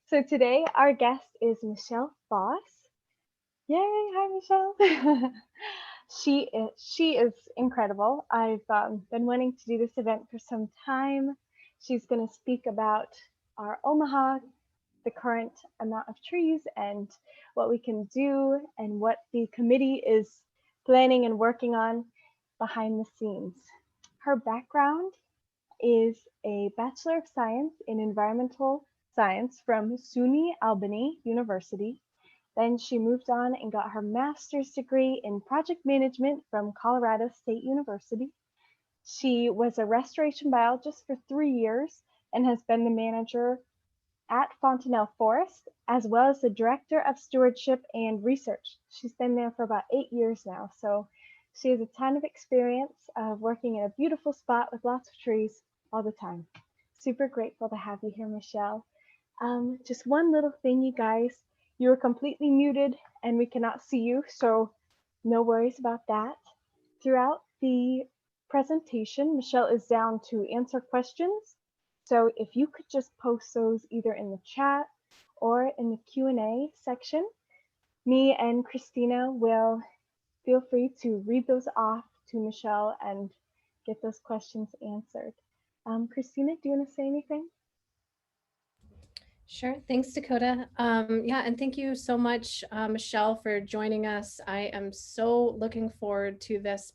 So today our guest is Michelle Foss. Yay! Hi, Michelle. she is incredible. I've been wanting to do this event for some time. She's going to speak about our Omaha, the current amount of trees, and what we can do, and what the committee is planning and working on behind the scenes. Her background is a Bachelor of Science in Environmental Science from SUNY Albany University. Then she moved on and got her master's degree in project management from Colorado State University. She was a restoration biologist for 3 years and has been the manager at Fontenelle Forest, as well as the director of stewardship and research. She's been there for about 8 years now, so she has a ton of experience of working in a beautiful spot with lots of trees all the time. Super grateful to have you here, Michelle. Just one little thing, you guys. You are completely muted and we cannot see you, so no worries about that. Throughout the presentation, Michelle is down to answer questions. So if you could just post those either in the chat or in the Q&A section, me and Christina will feel free to read those off to Michelle and get those questions answered. Christina, do you want to say anything? Sure. Thanks, Dakota. Yeah, and thank you so much, Michelle, for joining us. I am so looking forward to this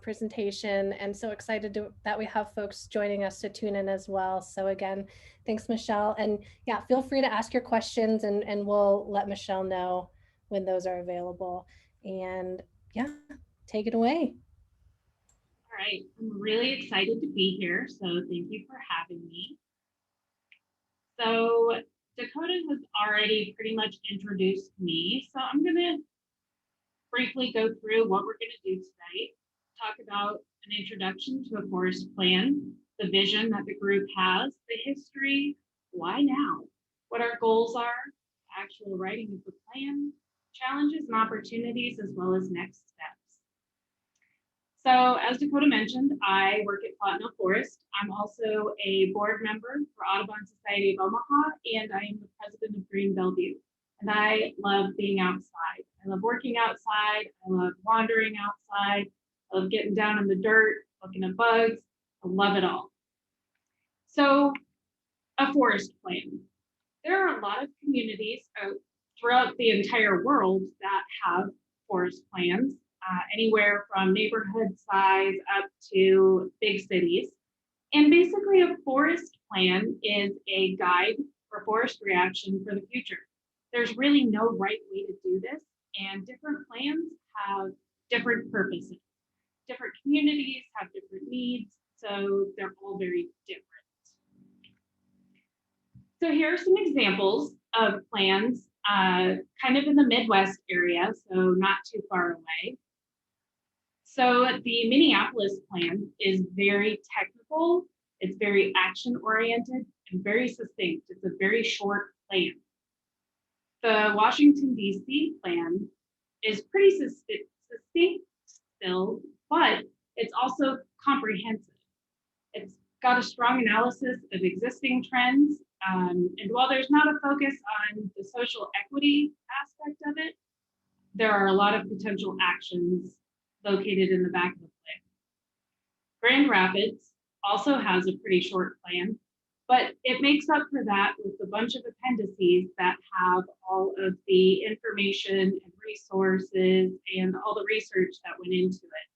presentation and so excited that we have folks joining us to tune in as well. So again, thanks, Michelle. And yeah, feel free to ask your questions and we'll let Michelle know when those are available. And yeah, take it away. All right, I'm really excited to be here, so thank you for having me. So Dakota has already pretty much introduced me, so I'm going to briefly go through what we're going to do today, talk about an introduction to a forest plan, the vision that the group has, the history, why now, what our goals are, actual writing of the plan, challenges and opportunities, as well as next steps. So as Dakota mentioned, I work at Fontenelle Forest. I'm also a board member for Audubon Society of Omaha, and I am the president of Green Bellevue. And I love being outside. I love working outside. I love wandering outside. I love getting down in the dirt, looking at bugs. I love it all. So a forest plan. There are a lot of communities throughout the entire world that have forest plans. Anywhere from neighborhood size up to big cities. And basically a forest plan is a guide for forestry action for the future. There's really no right way to do this, and different plans have different purposes. Different communities have different needs, so they're all very different. So here are some examples of plans kind of in the Midwest area, so not too far away. So the Minneapolis plan is very technical, it's very action-oriented, and very succinct. It's a very short plan. The Washington, D.C. plan is pretty succinct still, but it's also comprehensive. It's got a strong analysis of existing trends, and while there's not a focus on the social equity aspect of it, there are a lot of potential actions located in the back of the plan. Grand Rapids also has a pretty short plan, but it makes up for that with a bunch of appendices that have all of the information and resources and all the research that went into it.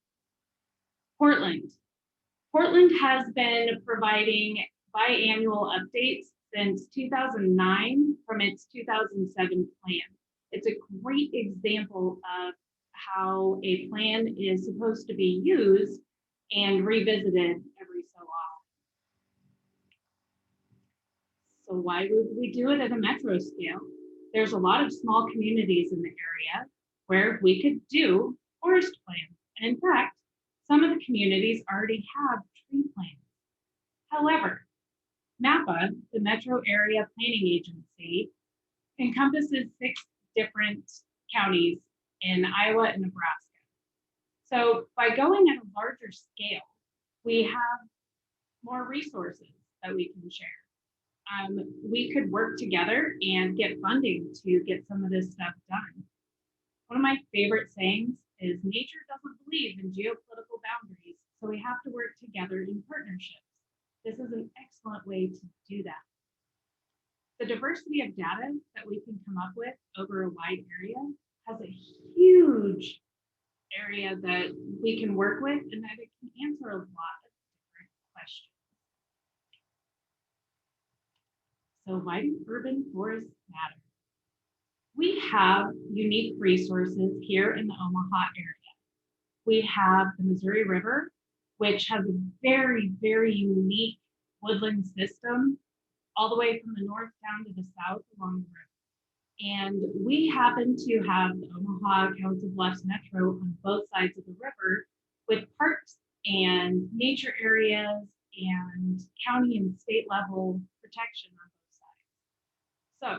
Portland has been providing biannual updates since 2009 from its 2007 plan. It's a great example of how a plan is supposed to be used and revisited every so often. So why would we do it at a metro scale? There's a lot of small communities in the area where we could do forest plans. And in fact, some of the communities already have tree plans. However, MAPA, the Metro Area Planning Agency, encompasses 6 different counties in Iowa and Nebraska. So by going at a larger scale, we have more resources that we can share. we could work together and get funding to get some of this stuff done. One of my favorite sayings is nature doesn't believe in geopolitical boundaries, so we have to work together in partnerships. This is an excellent way to do that. The diversity of data that we can come up with over a wide area has a huge area that we can work with, and that it can answer a lot of different questions. So why do urban forests matter? We have unique resources here in the Omaha area. We have the Missouri River, which has a very, very unique woodland system all the way from the north down to the south along the river. And we happen to have the Omaha Council Bluffs Metro on both sides of the river with parks and nature areas and county and state level protection on both sides. So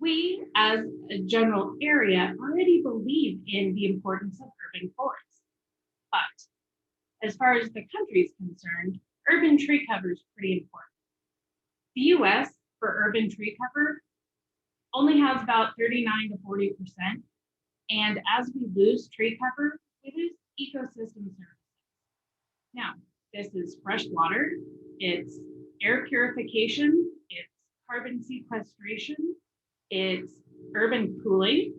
we, as a general area, already believe in the importance of urban forests. But as far as the country is concerned, urban tree cover is pretty important. The US for urban tree cover only has about 39 to 40%. And as we lose tree cover, we lose ecosystem services. Now, this is fresh water, it's air purification, it's carbon sequestration, it's urban cooling.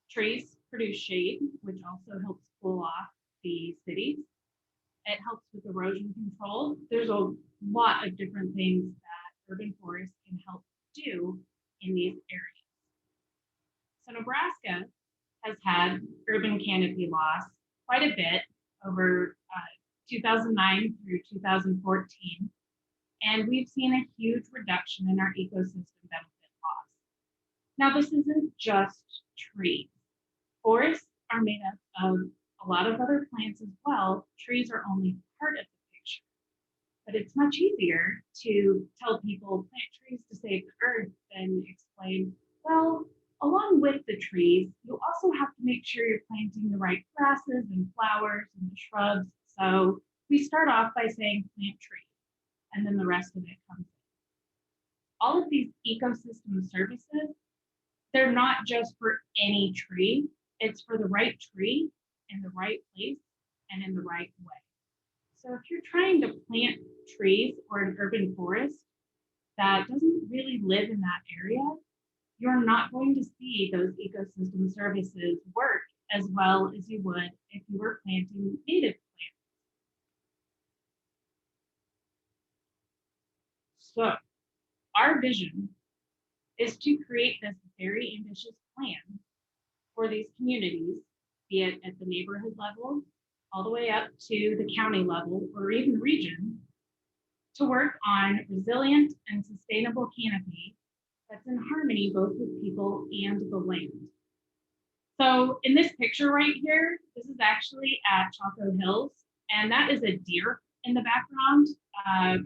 Trees produce shade, which also helps cool off the cities. It helps with erosion control. There's a lot of different things that urban forests can help do in these areas. So Nebraska has had urban canopy loss quite a bit over 2009 through 2014. And we've seen a huge reduction in our ecosystem benefit loss. Now, this isn't just trees. Forests are made up of a lot of other plants as well. Trees are only part of the picture. But it's much easier to tell people plant trees to save the earth than explain, well, along with the trees, you also have to make sure you're planting the right grasses and flowers and shrubs. So we start off by saying plant trees, and then the rest of it comes in. All of these ecosystem services, they're not just for any tree, it's for the right tree in the right place and in the right way. So if you're trying to plant trees or an urban forest that doesn't really live in that area, you're not going to see those ecosystem services work as well as you would if you were planting native plants. So our vision is to create this very ambitious plan for these communities, be it at the neighborhood level, all the way up to the county level, or even region, to work on resilient and sustainable canopy that's in harmony both with people and the land. So in this picture right here, this is actually at Chaco Hills, and that is a deer in the background.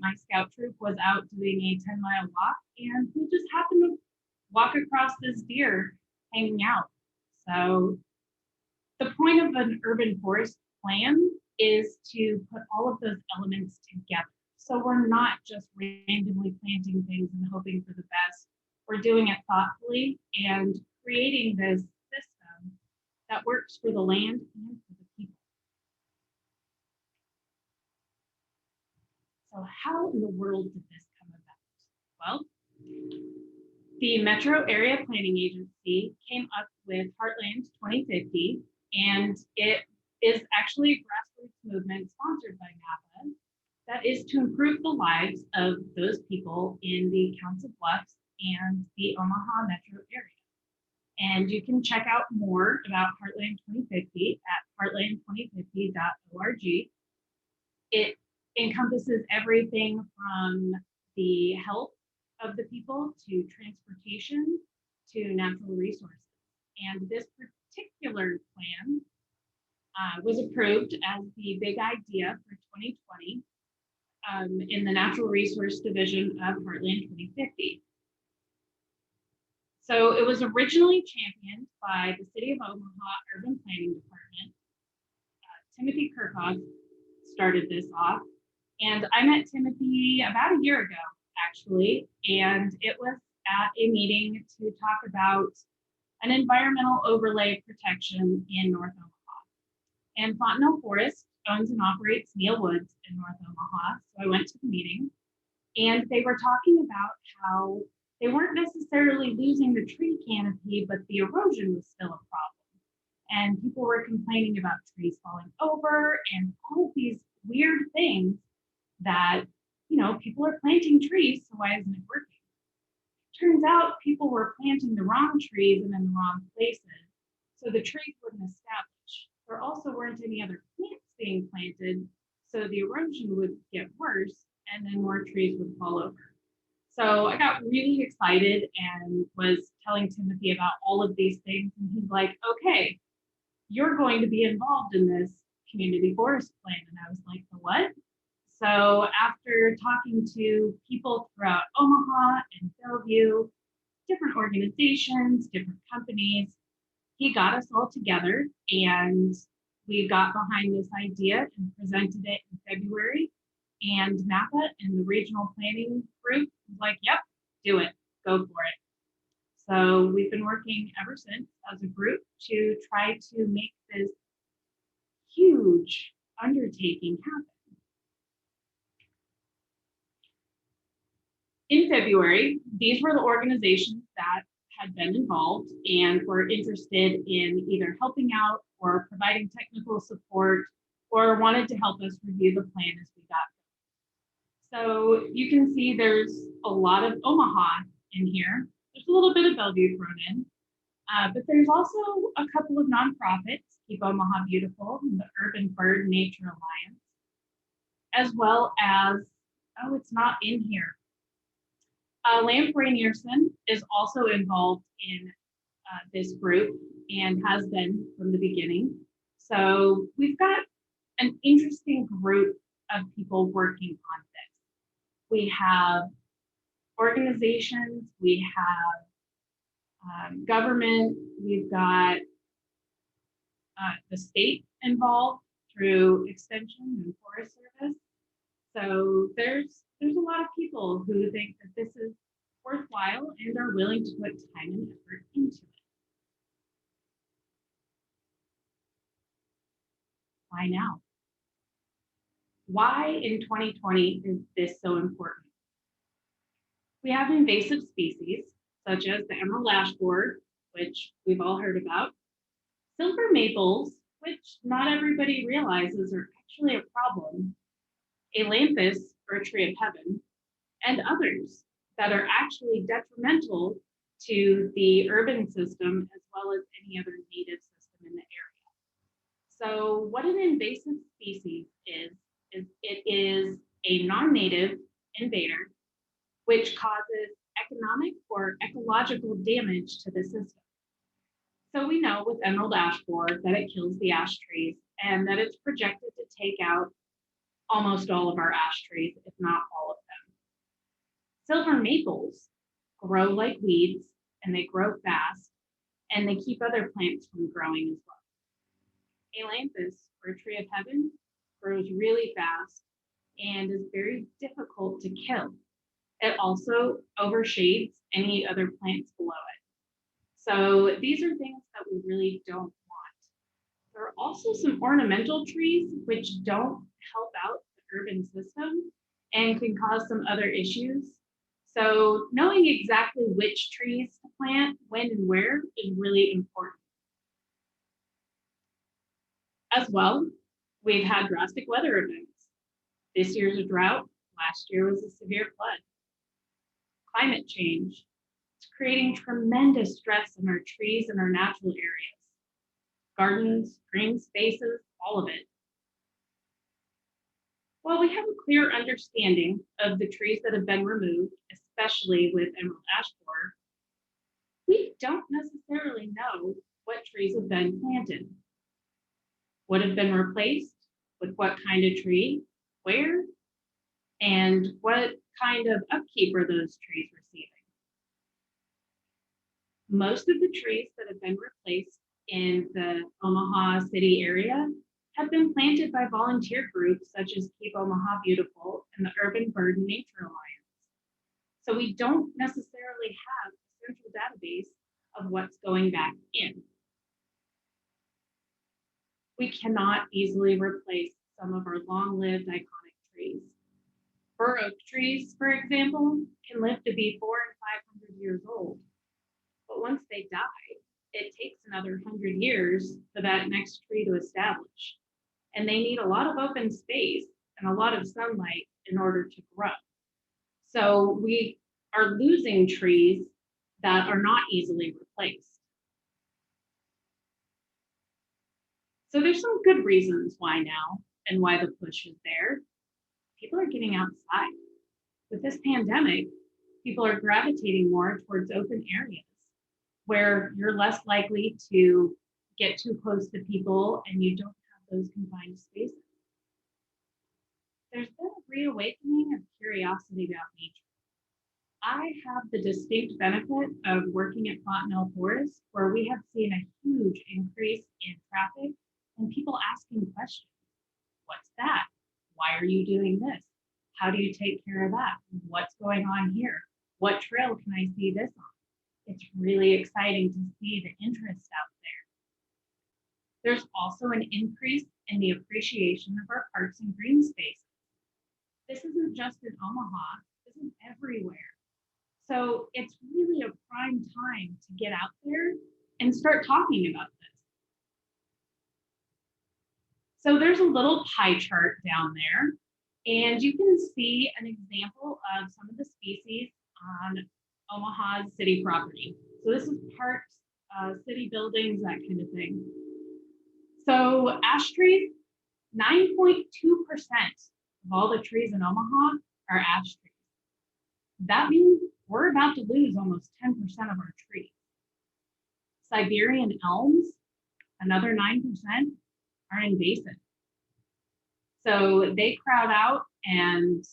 My scout troop was out doing a 10-mile walk, and we just happened to walk across this deer hanging out. So the point of an urban forest plan is to put all of those elements together. So we're not just randomly planting things and hoping for the best. We're doing it thoughtfully and creating this system that works for the land and for the people. So how in the world did this come about? Well, the Metro Area Planning Agency came up with Heartland 2050, and it is actually a grassroots movement sponsored by NAPA that is to improve the lives of those people in the Council Bluffs and the Omaha metro area. And you can check out more about Heartland 2050 at heartland2050.org. It encompasses everything from the health of the people to transportation to natural resources. And this particular plan was approved as the big idea for 2020 in the Natural Resource Division of Heartland 2050. So it was originally championed by the City of Omaha Urban Planning Department. Timothy Kirkhoff started this off, and I met Timothy about a year ago, actually, and it was at a meeting to talk about an environmental overlay protection in North Omaha. And Fontenelle Forest owns and operates Neil Woods in North Omaha. So I went to the meeting and they were talking about how they weren't necessarily losing the tree canopy, but the erosion was still a problem. And people were complaining about trees falling over and all of these weird things that, you know, people are planting trees, so why isn't it working? Turns out people were planting the wrong trees and in the wrong places, so the trees wouldn't establish. There also weren't any other plants being planted, so the erosion would get worse and then more trees would fall over. So I got really excited and was telling Timothy about all of these things, and he's like, okay, you're going to be involved in this community forest plan. And I was like, the what? So after talking to people throughout Omaha and Bellevue, different organizations, different companies, he got us all together and we got behind this idea and presented it in February. And Napa and the regional planning group was like, yep, do it, go for it. So we've been working ever since as a group to try to make this huge undertaking happen. In February, these were the organizations that had been involved and were interested in either helping out or providing technical support or wanted to help us review the plan as we got there. So you can see there's a lot of Omaha in here. There's a little bit of Bellevue thrown in, but there's also a couple of nonprofits, Keep Omaha Beautiful and the Urban Bird Nature Alliance, as well as, oh, it's not in here. Lamprey Nearson is also involved in this group and has been from the beginning. So we've got an interesting group of people working on this. We have organizations, we have government, we've got the state involved through Extension and Forest Service. So there's a lot of people who think that this is worthwhile and are willing to put time and effort into it. Why now? Why in 2020 is this so important? We have invasive species such as the emerald ash borer, which we've all heard about, silver maples, which not everybody realizes are actually a problem, ailanthus, or a tree of heaven, and others that are actually detrimental to the urban system as well as any other native system in the area. So what an invasive species is it is a non-native invader which causes economic or ecological damage to the system. So we know with emerald ash borer that it kills the ash trees and that it's projected to take out almost all of our ash trees, if not all of them. Silver maples grow like weeds and they grow fast and they keep other plants from growing as well. Ailanthus, or a tree of heaven, grows really fast and is very difficult to kill. It also overshades any other plants below it. So these are things that we really don't want. There are also some ornamental trees which don't help out the urban system and can cause some other issues. So knowing exactly which trees to plant, when and where is really important. As well, we've had drastic weather events. This year's a drought, last year was a severe flood. Climate change, it's creating tremendous stress in our trees and our natural areas. Gardens, green spaces, all of it. While we have a clear understanding of the trees that have been removed, especially with emerald ash borer, we don't necessarily know what trees have been planted. What have been replaced, with what kind of tree, where, and what kind of upkeep are those trees receiving. Most of the trees that have been replaced in the Omaha city area have been planted by volunteer groups such as Keep Omaha Beautiful and the Urban Bird Nature Alliance. So we don't necessarily have a central database of what's going back in. We cannot easily replace some of our long-lived iconic trees. Bur oak trees, for example, can live to be 400 and 500 years old. But once they die, it takes another 100 years for that next tree to establish. And they need a lot of open space and a lot of sunlight in order to grow. So we are losing trees that are not easily replaced. So there's some good reasons why now and why the push is there. People are getting outside. With this pandemic, people are gravitating more towards open areas where you're less likely to get too close to people and you don't have those confined spaces. There's been a reawakening of curiosity about nature. I have the distinct benefit of working at Fontenelle Forest, where we have seen a huge increase in traffic and people asking questions. What's that? Why are you doing this? How do you take care of that? What's going on here? What trail can I see this on? It's really exciting to see the interest out there. There's also an increase in the appreciation of our parks and green spaces. This isn't just in Omaha, this is everywhere. So it's really a prime time to get out there and start talking about this. So there's a little pie chart down there, and you can see an example of some of the species on Omaha's city property. So this is parks, city buildings, that kind of thing. So ash trees, 9.2% of all the trees in Omaha are ash trees. That means we're about to lose almost 10% of our trees. Siberian elms, another 9%, are invasive. So they crowd out and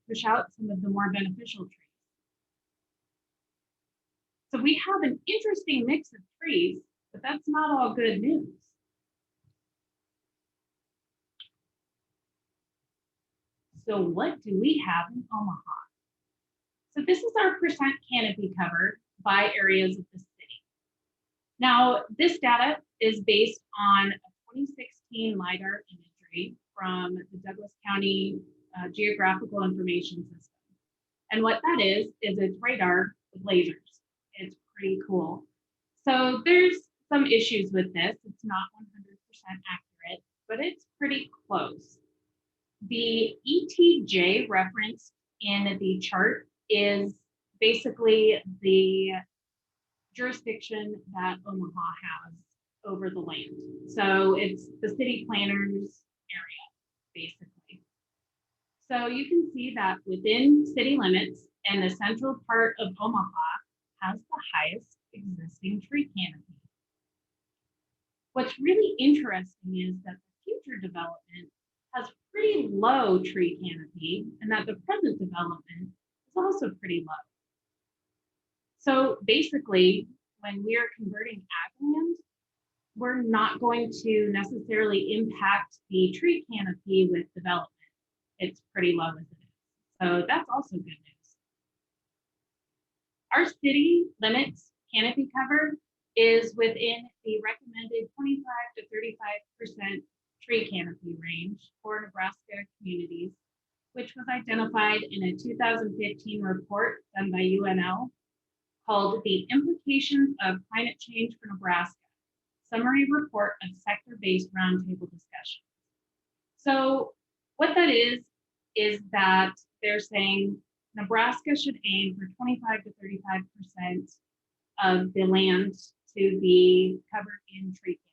push out some of the more beneficial trees. So we have an interesting mix of trees, but that's not all good news. So what do we have in Omaha? So this is our percent canopy cover by areas of the city. Now, this data is based on a 2016 LiDAR imagery from the Douglas County Geographical Information System. And what that is it's radar with lasers. It's pretty cool. So there's some issues with this. It's not 100% accurate, but it's pretty close. The ETJ referenced in the chart is basically the jurisdiction that Omaha has over the land. So it's the city planner's area, basically. So you can see that within city limits and the central part of Omaha has the highest existing tree canopy. What's really interesting is that the future development has pretty low tree canopy and that the present development is also pretty low. So basically, when we are converting ag land, we're not going to necessarily impact the tree canopy with development. It's pretty low as it is. So that's also good news. Our city limits canopy cover is within the recommended 25 to 35% tree canopy range for Nebraska communities, which was identified in a 2015 report done by UNL called The Implications of Climate Change for Nebraska, Summary Report of Sector-Based Roundtable Discussion. So what that is that they're saying Nebraska should aim for 25 to 35% of the land to be covered in tree canopy.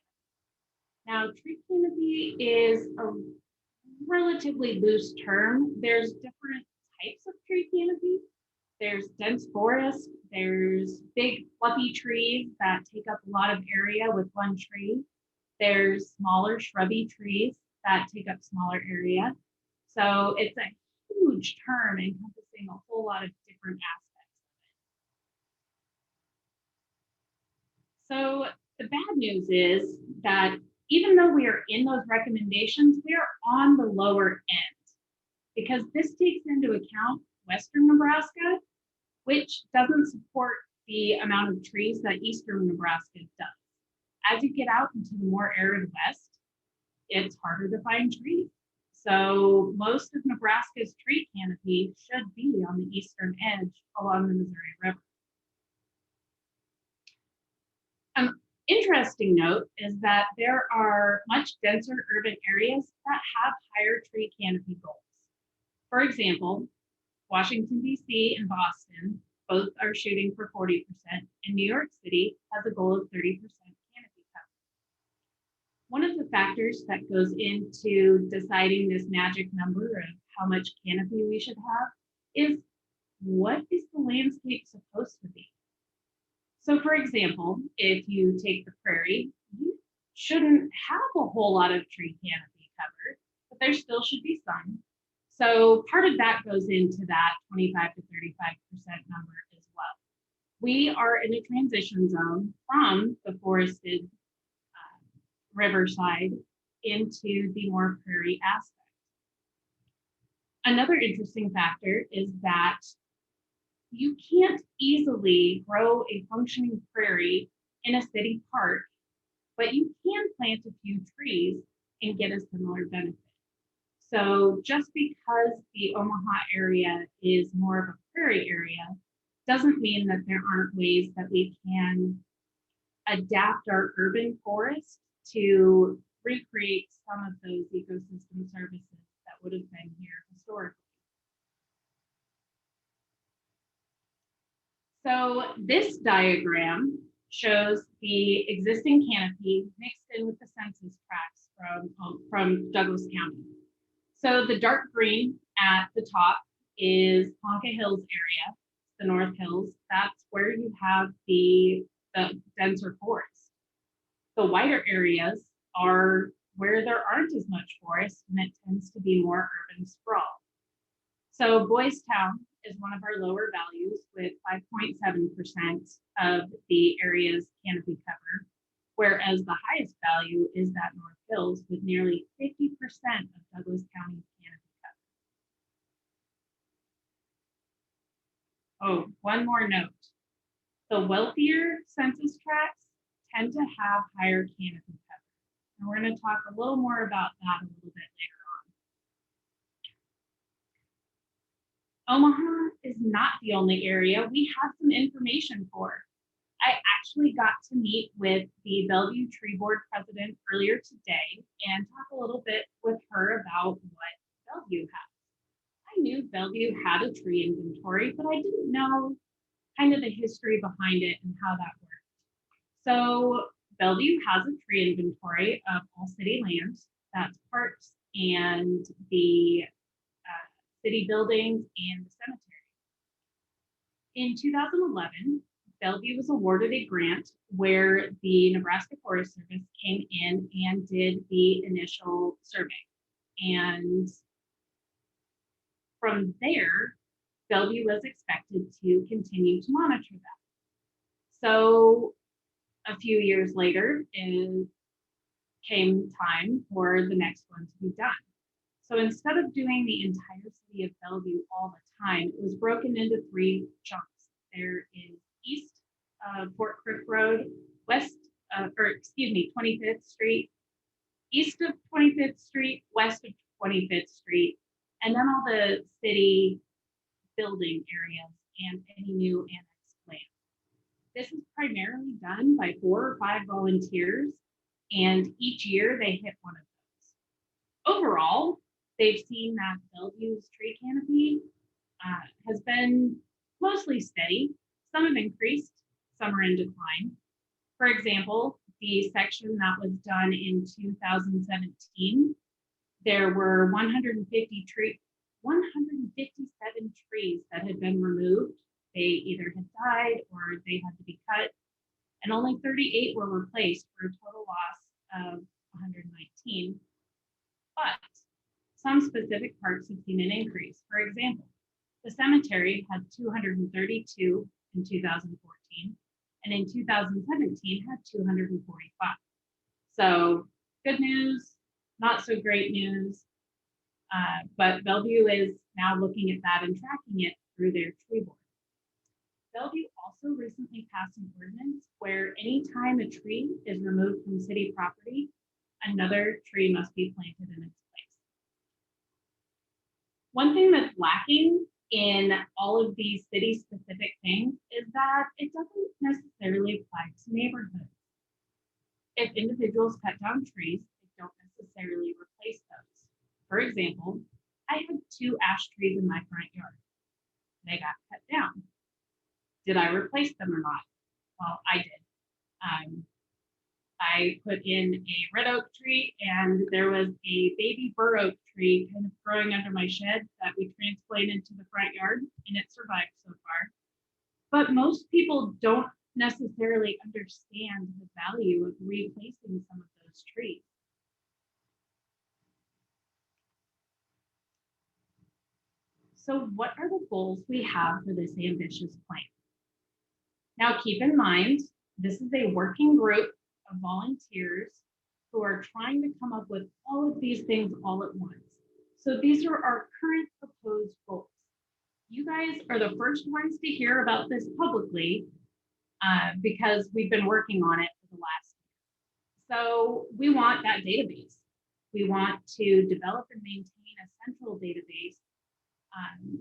Now, tree canopy is a relatively loose term. There's different types of tree canopy. There's dense forest, there's big fluffy trees that take up a lot of area with one tree. There's smaller shrubby trees that take up smaller area. So it's a huge term encompassing a whole lot of different aspects of it. So the bad news is that even though we are in those recommendations, we are on the lower end because this takes into account Western Nebraska which doesn't support the amount of trees that eastern Nebraska does. As you get out into the more arid west, it's harder to find trees. So most of Nebraska's tree canopy should be on the eastern edge along the Missouri River. An interesting note is that there are much denser urban areas that have higher tree canopy goals. For example, Washington, D.C. and Boston both are shooting for 40%, and New York City has a goal of 30% canopy cover. One of the factors that goes into deciding this magic number of how much canopy we should have is, what is the landscape supposed to be? So for example, if you take the prairie, you shouldn't have a whole lot of tree canopy covered, but there still should be some. So part of that goes into that 25 to 35% number as well. We are in a transition zone from the forested riverside into the more prairie aspect. Another interesting factor is that you can't easily grow a functioning prairie in a city park, but you can plant a few trees and get a similar benefit. So just because the Omaha area is more of a prairie area doesn't mean that there aren't ways that we can adapt our urban forest to recreate some of those ecosystem services that would have been here historically. So this diagram shows the existing canopy mixed in with the census tracts from Douglas County. So the dark green at the top is Ponca Hills area, the North Hills. That's where you have the denser forest. The whiter areas are where there aren't as much forest, and it tends to be more urban sprawl. So Boys Town is one of our lower values with 5.7% of the area's canopy cover, whereas the highest value is that North Hills with nearly 50% of Douglas County's canopy cover. Oh, one more note. The wealthier census tracts tend to have higher canopy cover. And we're going to talk a little more about that a little bit later on. Omaha is not the only area we have some information for. I actually got to meet with the Bellevue Tree Board president earlier today and talk a little bit with her about what Bellevue has. I knew Bellevue had a tree inventory, but I didn't know kind of the history behind it and how that worked. So Bellevue has a tree inventory of all city lands, that's parks and the city buildings and the cemetery. In 2011, Bellevue was awarded a grant where the Nebraska Forest Service came in and did the initial survey. And from there, Bellevue was expected to continue to monitor that. So a few years later, it came time for the next one to be done. So instead of doing the entire city of Bellevue all the time, it was broken into 3 chunks. There is east of Fort Crook Road, 25th Street, east of 25th Street, west of 25th Street, and then all the city building areas and any new annexed land. This is primarily done by 4 or 5 volunteers, and each year they hit one of those. Overall, they've seen that Bellevue's tree canopy has been mostly steady. Some have increased, some are in decline. For example, the section that was done in 2017, there were 157 trees that had been removed. They either had died or they had to be cut, and only 38 were replaced for a total loss of 119. But some specific parks have seen an increase. For example, the cemetery had 232 in 2014, and in 2017 had 245. So good news, not so great news, but Bellevue is now looking at that and tracking it through their tree board. Bellevue also recently passed an ordinance where anytime a tree is removed from city property, another tree must be planted in its place. One thing that's lacking in all of these city-specific things is that it doesn't necessarily apply to neighborhoods. If individuals cut down trees, they don't necessarily replace those. For example, I had 2 ash trees in my front yard. They got cut down. Did I replace them or not? Well, I did. I put in a red oak tree, and there was a baby bur oak tree kind of growing under my shed that we transplanted into the front yard, and it survived so far. But most people don't necessarily understand the value of replacing some of those trees. So what are the goals we have for this ambitious plan? Now, keep in mind, this is a working group of volunteers who are trying to come up with all of these things all at once. So these are our current proposed goals. You guys are the first ones to hear about this publicly because we've been working on it for the last year. So we want that database. We want to develop and maintain a central database,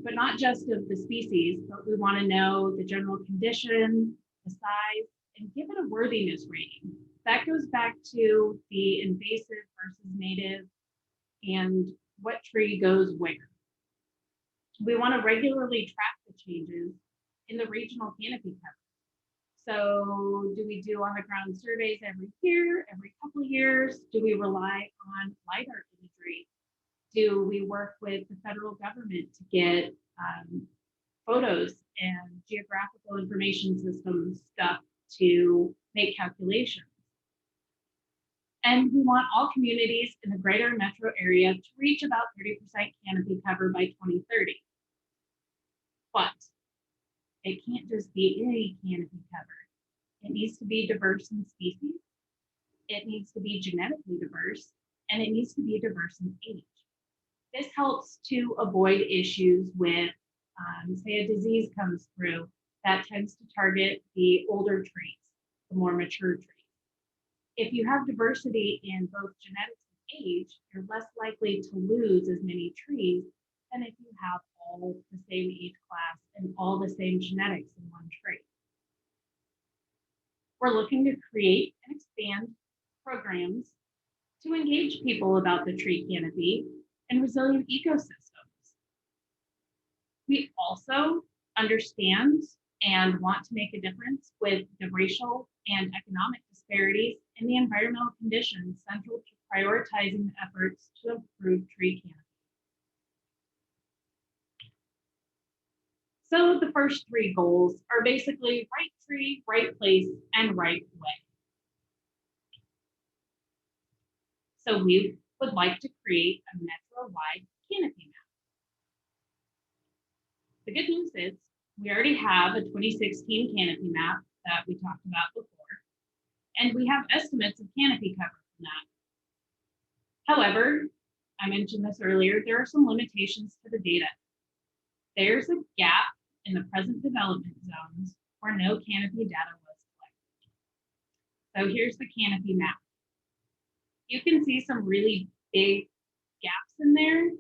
but not just of the species, but we want to know the general condition, the size, and give it a worthiness rating. That goes back to the invasive versus native and what tree goes where. We want to regularly track the changes in the regional canopy cover. So do we do on-the-ground surveys every year, every couple of years? Do we rely on LiDAR imagery? Do we work with the federal government to get photos and geographical information system stuff to make calculations? And we want all communities in the greater metro area to reach about 30% canopy cover by 2030. But it can't just be any canopy cover. It needs to be diverse in species, it needs to be genetically diverse, and it needs to be diverse in age. This helps to avoid issues with, say, a disease comes through that tends to target the older trees, the more mature trees. If you have diversity in both genetics and age, you're less likely to lose as many trees than if you have all the same age class and all the same genetics in one tree. We're looking to create and expand programs to engage people about the tree canopy and resilient ecosystems. We also understand and want to make a difference with the racial and economic disparities in the environmental conditions central to prioritizing the efforts to improve tree canopy. So the first 3 goals are basically right tree, right place, and right way. So we would like to create a metro-wide canopy map. The good news is we already have a 2016 canopy map that we talked about before, and we have estimates of canopy cover from that. However, I mentioned this earlier, there are some limitations to the data. There's a gap in the present development zones where no canopy data was collected. So here's the canopy map. You can see some really big gaps in there,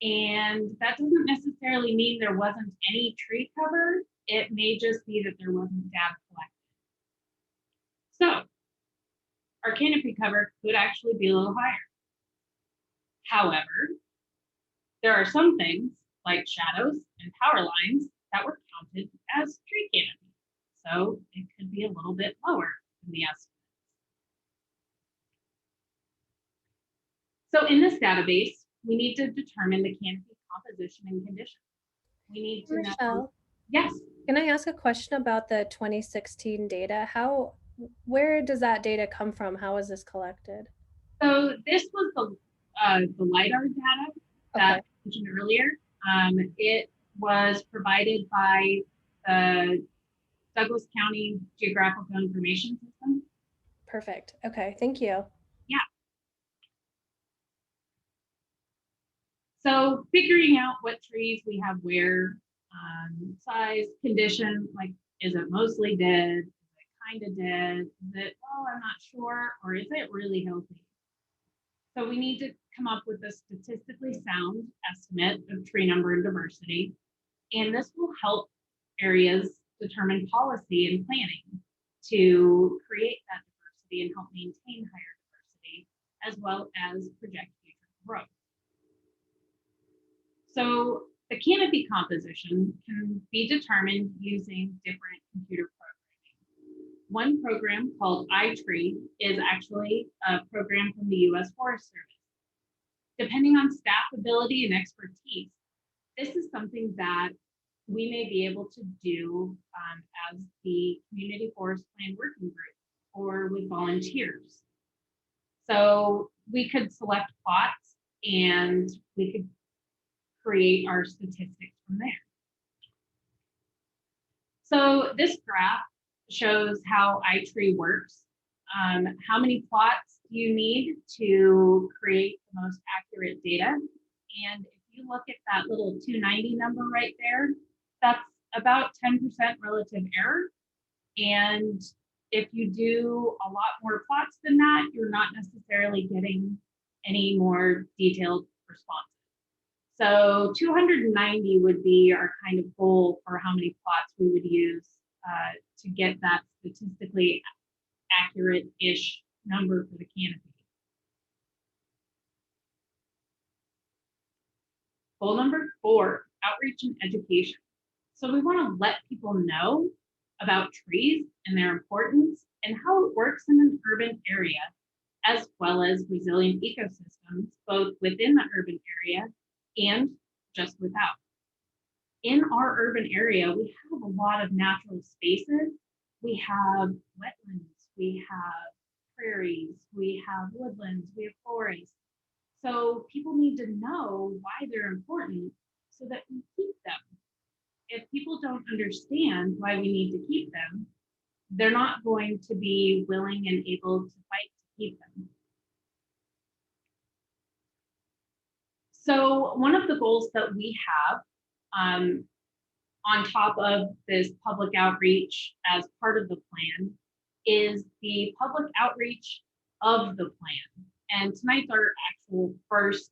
and that doesn't necessarily mean there wasn't any tree cover. It may just be that there wasn't data collected. So our canopy cover could actually be a little higher. However, there are some things like shadows and power lines that were counted as tree canopy. So it could be a little bit lower than the estimate. So in this database, we need to determine the canopy composition and condition. We need to know. Michelle, Yes. can I ask a question about the 2016 data? Where does that data come from? How was this collected? So this was the LiDAR data that I mentioned earlier. It was provided by the Douglas County Geographical Information System. Perfect. Okay, thank you. Yeah. So figuring out what trees we have where, size, condition, like, is it mostly dead? Is it kind of dead? Is it, oh, I'm not sure? Or is it really healthy? So we need to come up with a statistically sound estimate of tree number and diversity. And this will help areas determine policy and planning to create that diversity and help maintain higher diversity, as well as project future growth. So the canopy composition can be determined using different computer programming. One program called iTree is actually a program from the U.S. Forest Service. Depending on staff ability and expertise, this is something that we may be able to do as the Community Forest Plan Working Group or with volunteers. So we could select plots and we could create our statistics from there. So this graph shows how iTree works. How many plots do you need to create the most accurate data? And if you look at that little 290 number right there, that's about 10% relative error. And if you do a lot more plots than that, you're not necessarily getting any more detailed responses. So 290 would be our kind of goal for how many plots we would use to get that statistically accurate-ish number for the canopy. Goal number 4, outreach and education. So we want to let people know about trees and their importance and how it works in an urban area, as well as resilient ecosystems, both within the urban area and just without. In our urban area, we have a lot of natural spaces. We have wetlands, we have prairies, we have woodlands, we have forests. So people need to know why they're important so that we keep them. If people don't understand why we need to keep them, they're not going to be willing and able to fight to keep them. So one of the goals that we have on top of this public outreach as part of the plan is the public outreach of the plan. And tonight's our actual first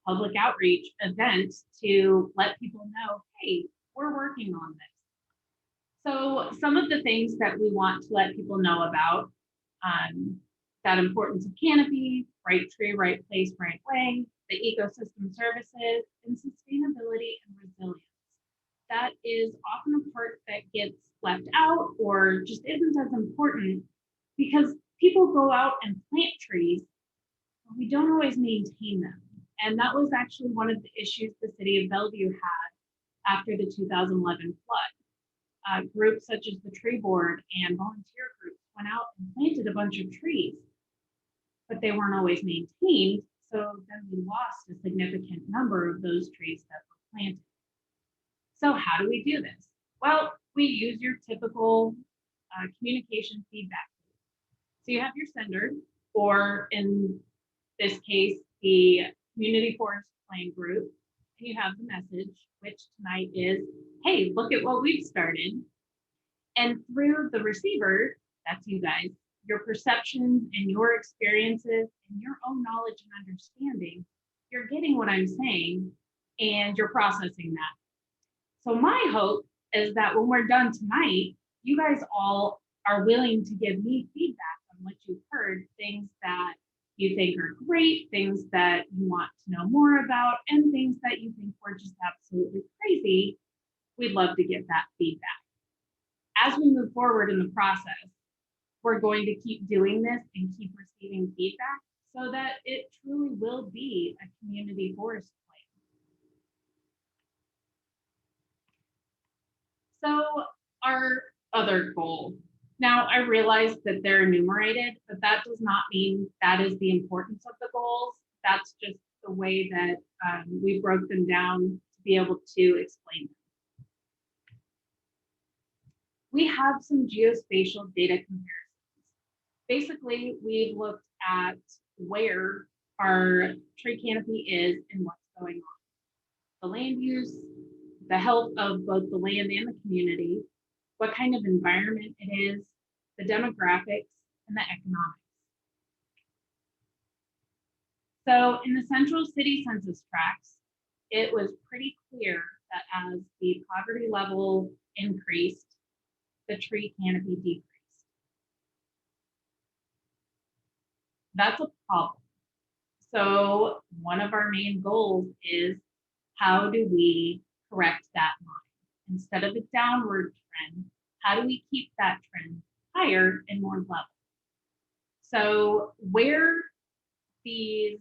public outreach event to let people know, hey, we're working on this. So some of the things that we want to let people know about, that importance of canopy, right tree, right place, right way, the ecosystem services, and sustainability and resilience. That is often a part that gets left out or just isn't as important because people go out and plant trees, but we don't always maintain them. And that was actually one of the issues the city of Bellevue had after the 2011 flood. Groups such as the tree board and volunteer groups went out and planted a bunch of trees, but they weren't always maintained. So then we lost a significant number of those trees that were planted. So how do we do this? Well, we use your typical communication feedback. So you have your sender, or in this case, the Community Forest Plan Group, and you have the message, which tonight is, hey, look at what we've started. And through the receiver, that's you guys, your perceptions and your experiences and your own knowledge and understanding, you're getting what I'm saying and you're processing that. So my hope is that when we're done tonight, you guys all are willing to give me feedback on what you've heard, things that you think are great, things that you want to know more about, and things that you think were just absolutely crazy. We'd love to get that feedback. As we move forward in the process, we're going to keep doing this and keep receiving feedback so that it truly will be a community forest plan. So our other goal. Now I realize that they're enumerated, but that does not mean that is the importance of the goals. That's just the way that we broke them down to be able to explain them. We have some geospatial data comparisons. Basically, we've looked at where our tree canopy is and what's going on. The land use, the health of both the land and the community, what kind of environment it is, the demographics, and the economics. So in the Central City Census Tracts, it was pretty clear that as the poverty level increased, the tree canopy decreased. That's a problem. So one of our main goals is, how do we correct that line? Instead of a downward trend, how do we keep that trend higher and more level? So where these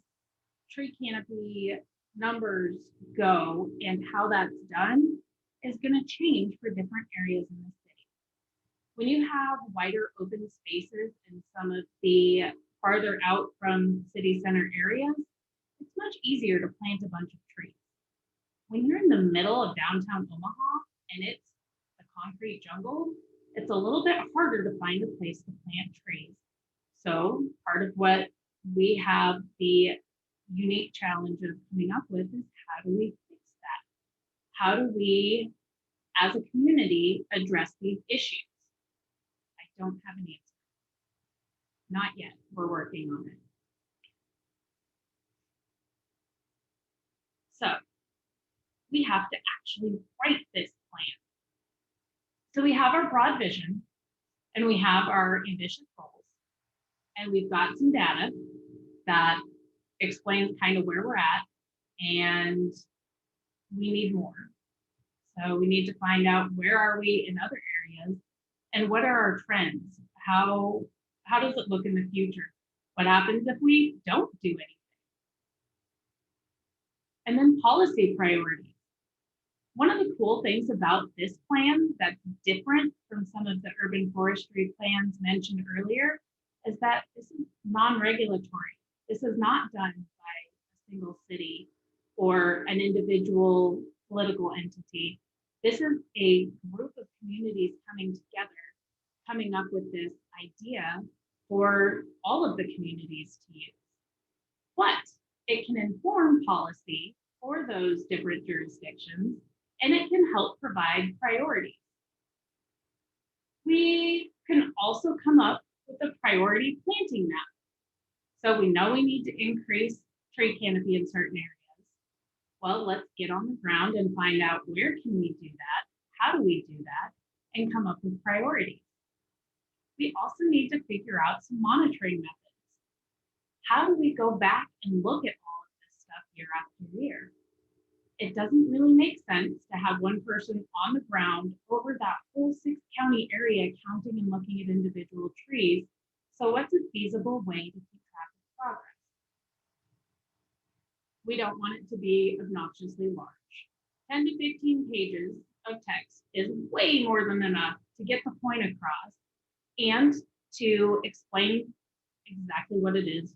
tree canopy numbers go and how that's done is going to change for different areas in the city. When you have wider open spaces in some of the farther out from city center areas, it's much easier to plant a bunch of trees. When you're in the middle of downtown Omaha and it's a concrete jungle, it's a little bit harder to find a place to plant trees. So part of what we have the unique challenge of coming up with is, how do we fix that? How do we, as a community, address these issues? I don't have an answer. Not yet. We're working on it. So we have to actually write this plan. So we have our broad vision and we have our ambitious goals, and we've got some data that explains kind of where we're at, and we need more. So we need to find out, where are we in other areas and what are our trends? How does it look in the future? What happens if we don't do anything? And then policy priorities. One of the cool things about this plan that's different from some of the urban forestry plans mentioned earlier is that this is non-regulatory. This is not done by a single city or an individual political entity. This is a group of communities coming together, coming up with this idea for all of the communities to use. But it can inform policy for those different jurisdictions, and it can help provide priorities. We can also come up with a priority planting map. So we know we need to increase tree canopy in certain areas. Well, let's get on the ground and find out, where can we do that? How do we do that? And come up with priorities. We also need to figure out some monitoring methods. How do we go back and look at all of this stuff year after year? It doesn't really make sense to have one person on the ground over that whole 6-county area counting and looking at individual trees. So what's a feasible way to keep track of progress? We don't want it to be obnoxiously large. 10 to 15 pages of text is way more than enough to get the point across and to explain exactly what it is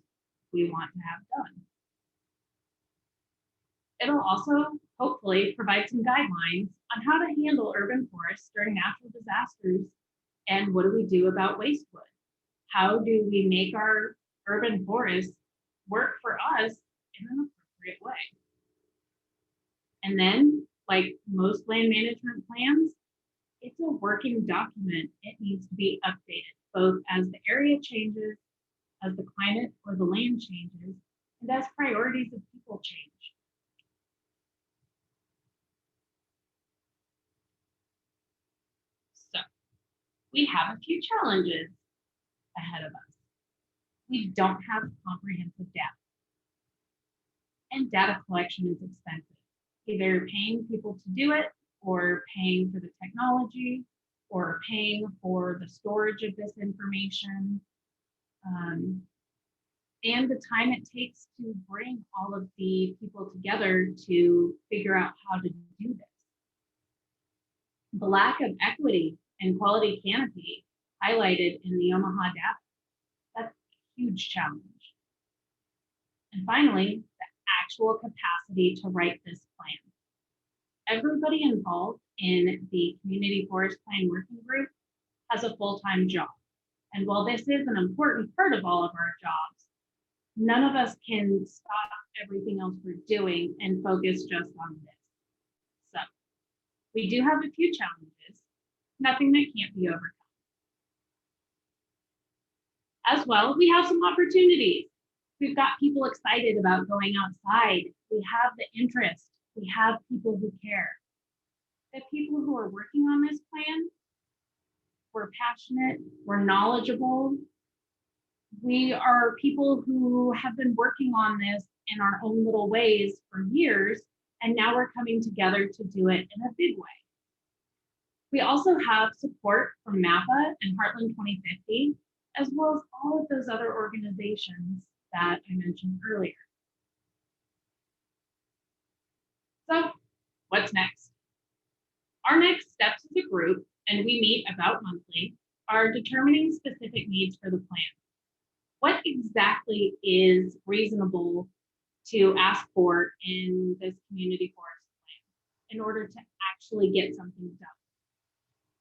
we want to have done. It'll also hopefully provide some guidelines on how to handle urban forests during natural disasters, and what do we do about waste wood? How do we make our urban forests work for us in an appropriate way? And then, like most land management plans, it's a working document. It needs to be updated, both as the area changes, as the climate or the land changes, and as priorities of people change. So we have a few challenges ahead of us. We don't have comprehensive data, and data collection is expensive. Either paying people to do it, or paying for the technology, or paying for the storage of this information, and the time it takes to bring all of the people together to figure out how to do this. The lack of equity and quality canopy highlighted in the Omaha data, that's a huge challenge. And finally, the actual capacity to write this plan. Everybody involved in the Community Forest Plan Working Group has a full-time job. And while this is an important part of all of our jobs, none of us can stop everything else we're doing and focus just on this. So We do have a few challenges, nothing that can't be overcome. As well, we have some opportunities. We've got people excited about going outside. We have the interest. We have people who care. The people who are working on this plan, we're passionate, we're knowledgeable. We are people who have been working on this in our own little ways for years, and now we're coming together to do it in a big way. We also have support from MAPA and Heartland 2050, as well as all of those other organizations that I mentioned earlier. So what's next? Our next steps as a group, and we meet about monthly, are determining specific needs for the plan. What exactly is reasonable to ask for in this community forest plan in order to actually get something done?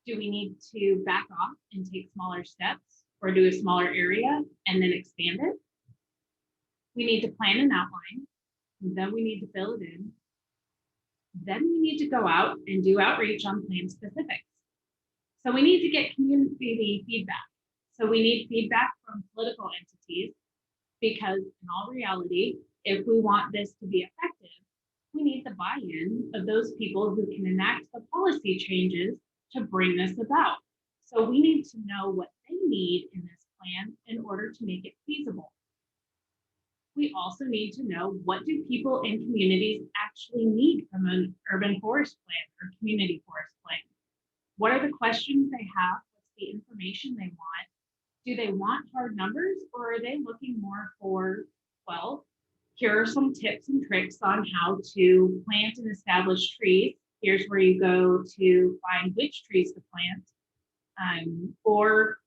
Do we need to back off and take smaller steps, or do a smaller area and then expand it? We need to plan an outline, then we need to fill it in. Then we need to go out and do outreach on plan specifics. So we need to get community feedback. So we need feedback from political entities, because in all reality, if we want this to be effective, we need the buy-in of those people who can enact the policy changes to bring this about. So we need to know what they need in this plan in order to make it feasible. We also need to know, what do people in communities actually need from an urban forest plan or community forest plan? What are the questions they have? What's the information they want? Do they want hard numbers, or are they looking more for, well, here are some tips and tricks on how to plant and establish trees. Here's where you go to find which trees to plant. Or,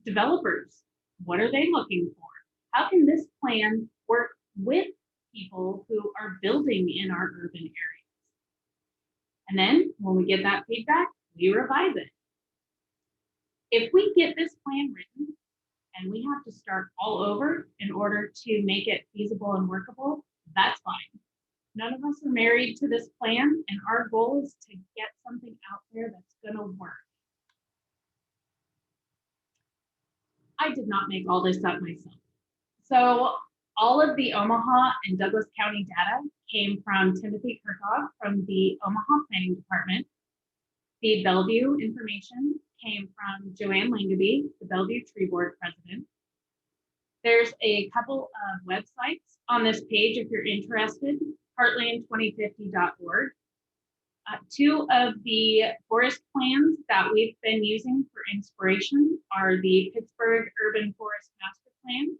developers, what are they looking for? How can this plan work with people who are building in our urban areas? And then when we get that feedback, we revise it. If we get this plan written and we have to start all over in order to make it feasible and workable, that's fine. None of us are married to this plan, and our goal is to get something out there that's gonna work. I did not make all this up myself. So all of the Omaha and Douglas County data came from Timothy Kirkov from the Omaha Planning Department. The Bellevue information came from Joanne Langaby, the Bellevue Tree Board president. There's a couple of websites on this page if you're interested, heartland2050.org. Two of the forest plans that we've been using for inspiration are the Pittsburgh Urban Forest Master Plan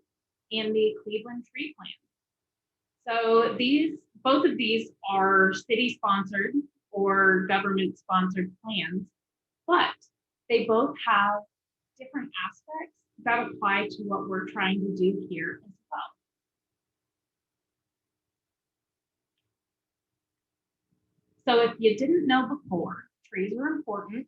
and the Cleveland Tree Plan. So both of these are city-sponsored or government-sponsored plans, but they both have different aspects that apply to what we're trying to do here as well. So if you didn't know before, trees are important,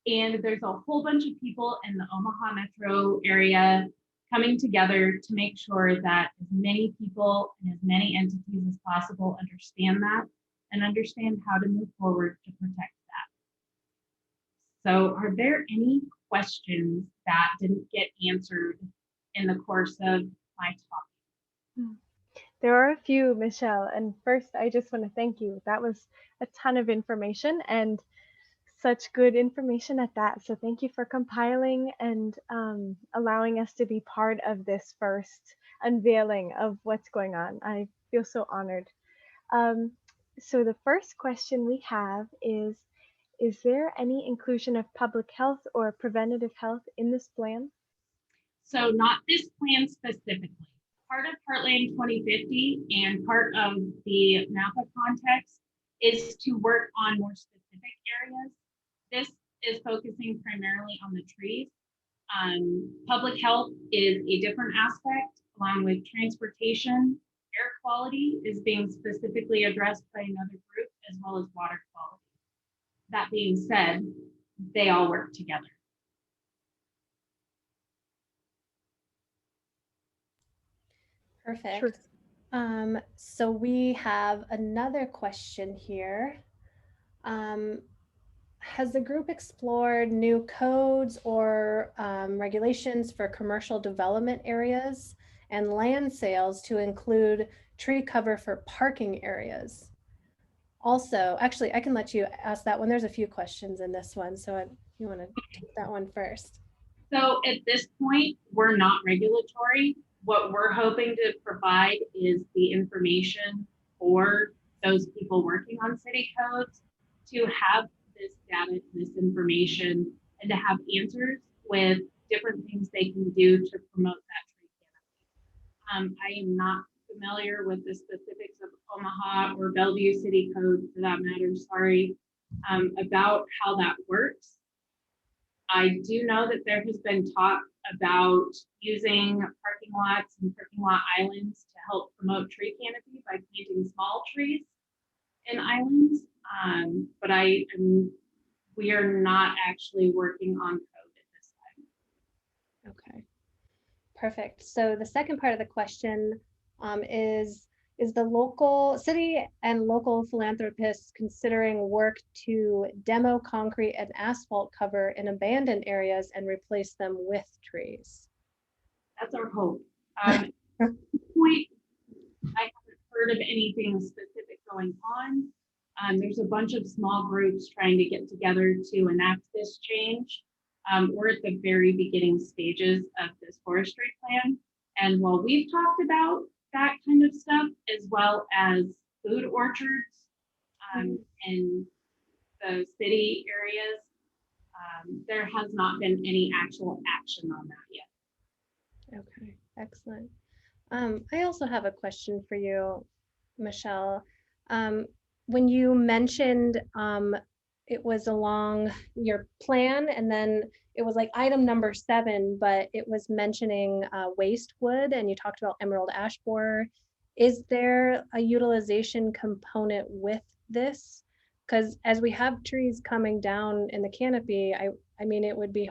and there's a whole bunch of people in the Omaha metro area coming together to make sure that as many people and as many entities as possible understand that and understand how to move forward to protect that. So are there any questions that didn't get answered in the course of my talk? There are a few, Michelle. And first, I just want to thank you. That was a ton of information, and such good information at that. So thank you for compiling and allowing us to be part of this first unveiling of what's going on. I feel so honored. So the first question we have is there any inclusion of public health or preventative health in this plan? So not this plan specifically. Part of Heartland 2050 and part of the NAPA context is to work on more specific areas. This is focusing primarily on the trees. Public health is a different aspect, along with transportation. Air quality is being specifically addressed by another group, as well as water quality. That being said, they all work together. Perfect. Sure. So we have another question here. Has the group explored new codes or regulations for commercial development areas and land sales to include tree cover for parking areas? Also, actually, I can let you ask that one. There's a few questions in this one, so you want to take that one first. So at this point, we're not regulatory. What we're hoping to provide is the information for those people working on city codes to have this data, this information, and to have answers with different things they can do to promote that tree canopy. I am not familiar with the specifics of Omaha or Bellevue city code, for that matter, sorry, about how that works. I do know that there has been talk about using parking lots and parking lot islands to help promote tree canopy by planting small trees in islands. But we are not actually working on code at this time. Okay, perfect. So the second part of the question is the local city and local philanthropists considering work to demo concrete and asphalt cover in abandoned areas and replace them with trees? That's our hope. At this point, I haven't heard of anything specific going on. There's a bunch of small groups trying to get together to enact this change. We're at the very beginning stages of this forestry plan. And while we've talked about that kind of stuff, as well as food orchards in the city areas, there has not been any actual action on that yet. Okay, excellent. I also have a question for you, Michelle. When you mentioned it was along your plan, and then it was like item number 7, but it was mentioning waste wood, and you talked about emerald ash borer. Is there a utilization component with this? Because as we have trees coming down in the canopy, I mean, it would be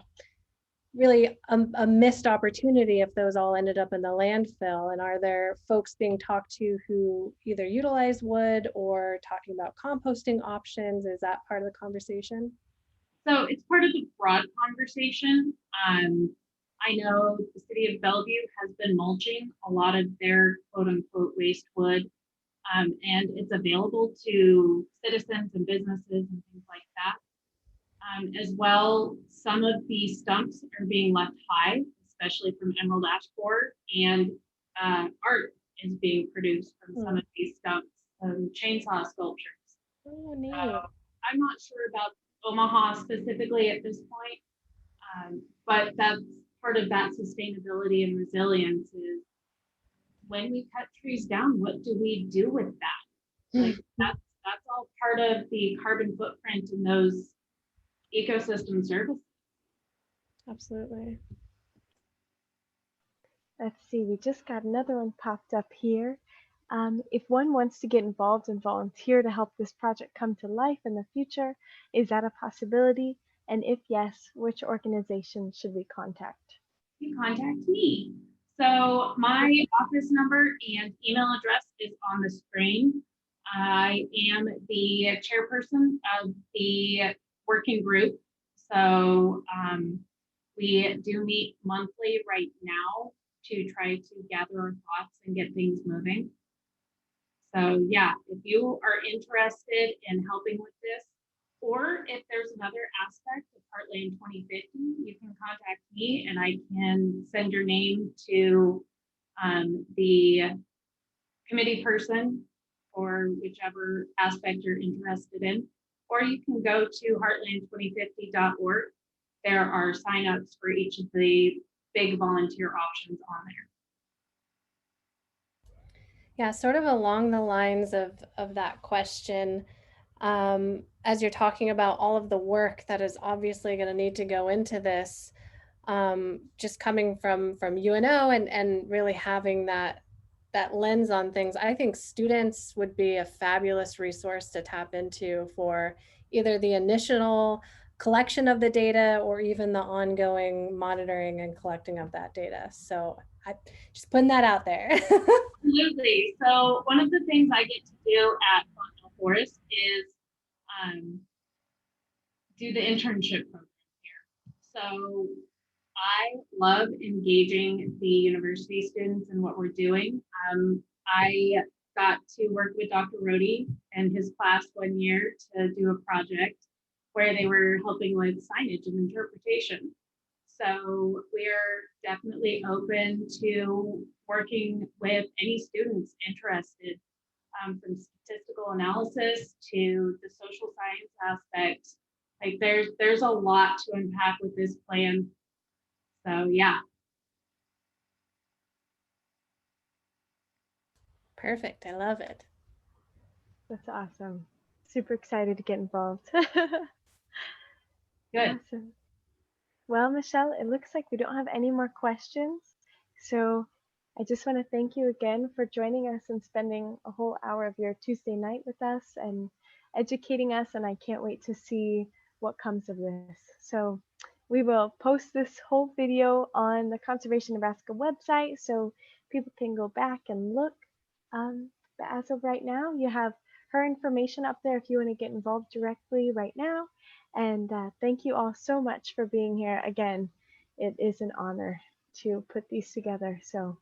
really a missed opportunity if those all ended up in the landfill. And are there folks being talked to who either utilize wood or talking about composting options? Is that part of the conversation? So it's part of the broad conversation. I know the city of Bellevue has been mulching a lot of their quote unquote waste wood, and it's available to citizens and businesses and things like that. As well, some of the stumps are being left high, especially from emerald ash borer, and art is being produced from some of these stumps, chainsaw sculptures. Oh, neat. I'm not sure about Omaha specifically at this point, but that's part of that sustainability and resilience is when we cut trees down, what do we do with that? Like that's all part of the carbon footprint in those ecosystem services. Absolutely. Let's see, we just got another one popped up here. If one wants to get involved and volunteer to help this project come to life in the future, is that a possibility? And if yes, which organization should we contact? You contact me. So my office number and email address is on the screen. I am the chairperson of the working group. So we do meet monthly right now to try to gather our thoughts and get things moving. So yeah, if you are interested in helping with this, or if there's another aspect of Heartland 2050, you can contact me and I can send your name to the committee person or whichever aspect you're interested in. Or you can go to heartland2050.org. There are signups for each of the big volunteer options on there. Yeah, sort of along the lines of that question, as you're talking about all of the work that is obviously going to need to go into this, just coming from UNO and really having that lens on things, I think students would be a fabulous resource to tap into for either the initial collection of the data or even the ongoing monitoring and collecting of that data. So I just putting that out there. Absolutely. So one of the things I get to do at Fontenelle Forest is do the internship program here. So I love engaging the university students in what we're doing. I got to work with Dr. Rohde and his class 1 year to do a project where they were helping with signage and interpretation. So we're definitely open to working with any students interested, from statistical analysis to the social science aspect. Like there's a lot to unpack with this plan. So yeah. Perfect. I love it. That's awesome. Super excited to get involved. Good. Awesome. Well, Michelle, it looks like we don't have any more questions. So I just want to thank you again for joining us and spending a whole hour of your Tuesday night with us and educating us. And I can't wait to see what comes of this. So we will post this whole video on the Conservation Nebraska website so people can go back and look. But as of right now, you have her information up there if you want to get involved directly right now. And thank you all so much for being here. Again, it is an honor to put these together. So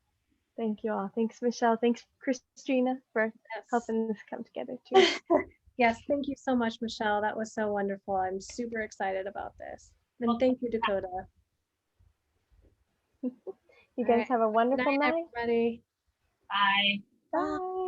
thank you all. Thanks, Michelle. Thanks, Christina, for Yes. helping this come together too. Yes, thank you so much, Michelle. That was so wonderful. I'm super excited about this. And Well, thank you, Dakota. You guys have a wonderful Good night, night. everybody. bye. Bye.